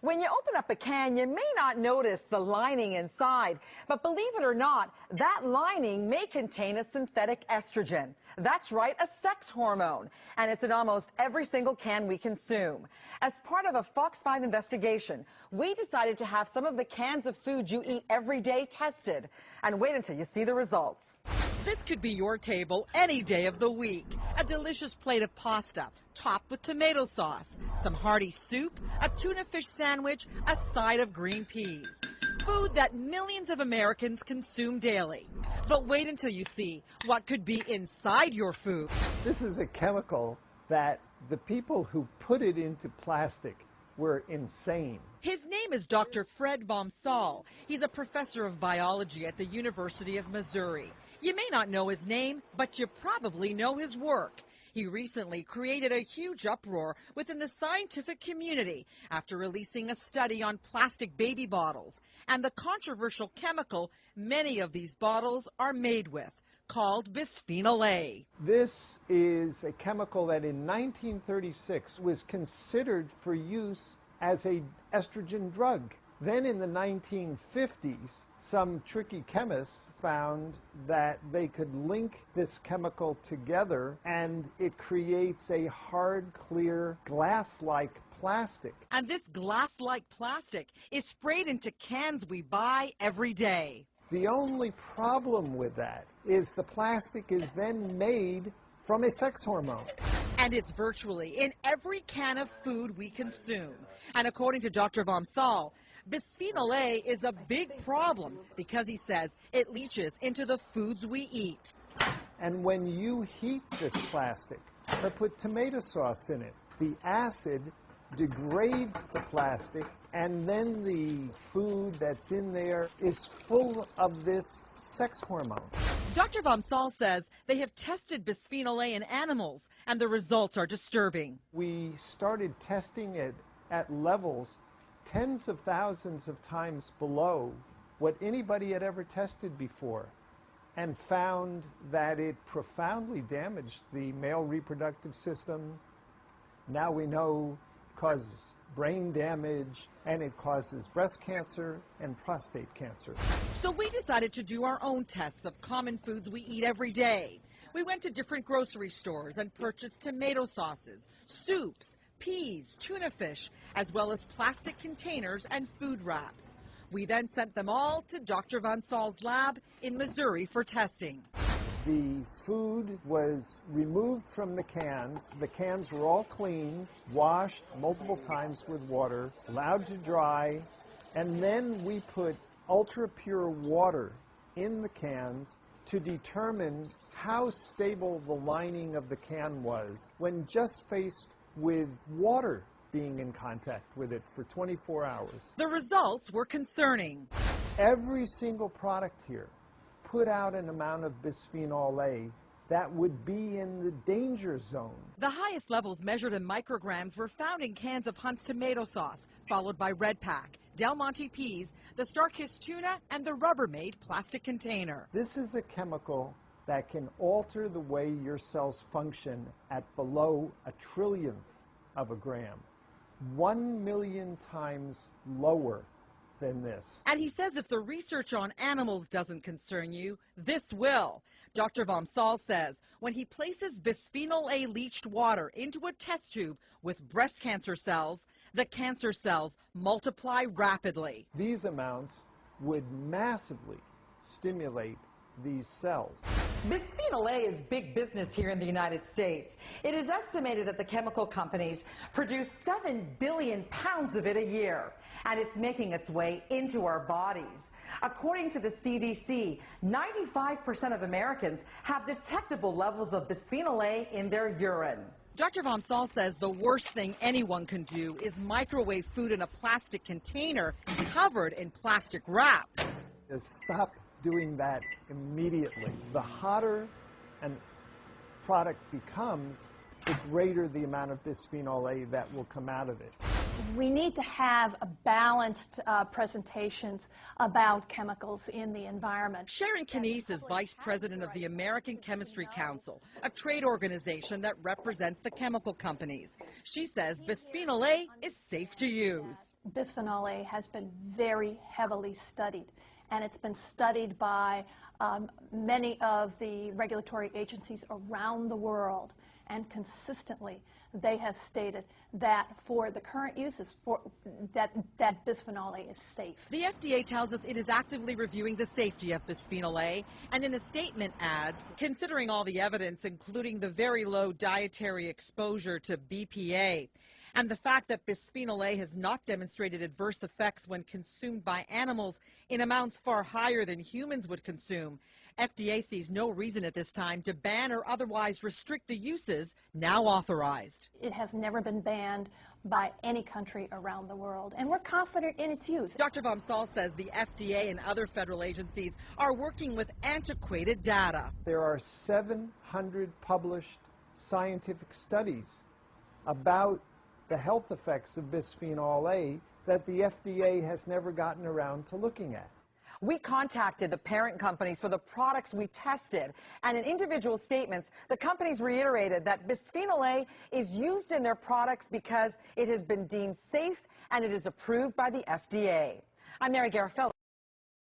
When you open up a can, you may not notice the lining inside, but believe it or not, that lining may contain a synthetic estrogen. That's right, a sex hormone, and it's in almost every single can we consume. As part of a Fox 5 investigation, we decided to have some of the cans of food you eat every day tested, and wait until you see the results. This could be your table any day of the week. A delicious plate of pasta, topped with tomato sauce, some hearty soup, a tuna fish sandwich, a side of green peas. Food that millions of Americans consume daily. But wait until you see what could be inside your food. This is a chemical that the people who put it into plastic were insane. His name is Dr. Fred Vom Saal. He's a professor of biology at the University of Missouri. You may not know his name, but you probably know his work. He recently created a huge uproar within the scientific community after releasing a study on plastic baby bottles and the controversial chemical many of these bottles are made with, called Bisphenol A. This is a chemical that in 1936 was considered for use as an estrogen drug. Then in the 1950s, some tricky chemists found that they could link this chemical together and it creates a hard, clear, glass-like plastic. And this glass-like plastic is sprayed into cans we buy every day. The only problem with that is the plastic is then made from a sex hormone. And it's virtually in every can of food we consume. And according to Dr. Vom Saal, Bisphenol A is a big problem because he says it leaches into the foods we eat. And when you heat this plastic or put tomato sauce in it, the acid degrades the plastic, and then the food that's in there is full of this sex hormone. Dr. Vom Saal says they have tested Bisphenol A in animals, and the results are disturbing. We started testing it at levels tens of thousands of times below what anybody had ever tested before, and found that it profoundly damaged the male reproductive system. Now we know it causes brain damage, and it causes breast cancer and prostate cancer. So we decided to do our own tests of common foods we eat every day. We went to different grocery stores and purchased tomato sauces, soups, peas, tuna fish, as well as plastic containers and food wraps. We then sent them all to Dr. Von Saal's lab in Missouri for testing. The food was removed from the cans. The cans were all cleaned, washed multiple times with water, allowed to dry, and then we put ultra-pure water in the cans to determine how stable the lining of the can was when just faced with water being in contact with it for 24 hours. The results were concerning. Every single product here put out an amount of Bisphenol A that would be in the danger zone. The highest levels measured in micrograms were found in cans of Hunt's tomato sauce, followed by Red Pack, Del Monte peas, the Starkist tuna, and the Rubbermaid plastic container. This is a chemical that can alter the way your cells function at below a trillionth of a gram. 1 million times lower than this. And he says if the research on animals doesn't concern you, this will. Dr. Vom Saal says when he places Bisphenol A leached water into a test tube with breast cancer cells, the cancer cells multiply rapidly. These amounts would massively stimulate these cells. Bisphenol A is big business here in the United States. It is estimated that the chemical companies produce 7 billion pounds of it a year, and it's making its way into our bodies. According to the CDC, 95% of Americans have detectable levels of Bisphenol A in their urine. Dr. Vom Saal says the worst thing anyone can do is microwave food in a plastic container covered in plastic wrap. Just stop doing that immediately. The hotter a product becomes, the greater the amount of bisphenol A that will come out of it. We need to have a balanced presentations about chemicals in the environment. Sharon Canese is vice president of the American Chemistry Council, a trade organization that represents the chemical companies. She says bisphenol A is safe to use. Bisphenol A has been very heavily studied, and it's been studied by many of the regulatory agencies around the world, and consistently they have stated that for the current uses, that bisphenol A is safe. The FDA tells us it is actively reviewing the safety of bisphenol A, and in a statement adds, considering all the evidence, including the very low dietary exposure to BPA, and the fact that bisphenol A has not demonstrated adverse effects when consumed by animals in amounts far higher than humans would consume, FDA sees no reason at this time to ban or otherwise restrict the uses now authorized. It has never been banned by any country around the world, and we're confident in its use. Dr. Vom Saal says the FDA and other federal agencies are working with antiquated data. There are 700 published scientific studies about the health effects of bisphenol A that the FDA has never gotten around to looking at. We contacted the parent companies for the products we tested, and in individual statements, the companies reiterated that bisphenol A is used in their products because it has been deemed safe and it is approved by the FDA. I'm Mary Garafello.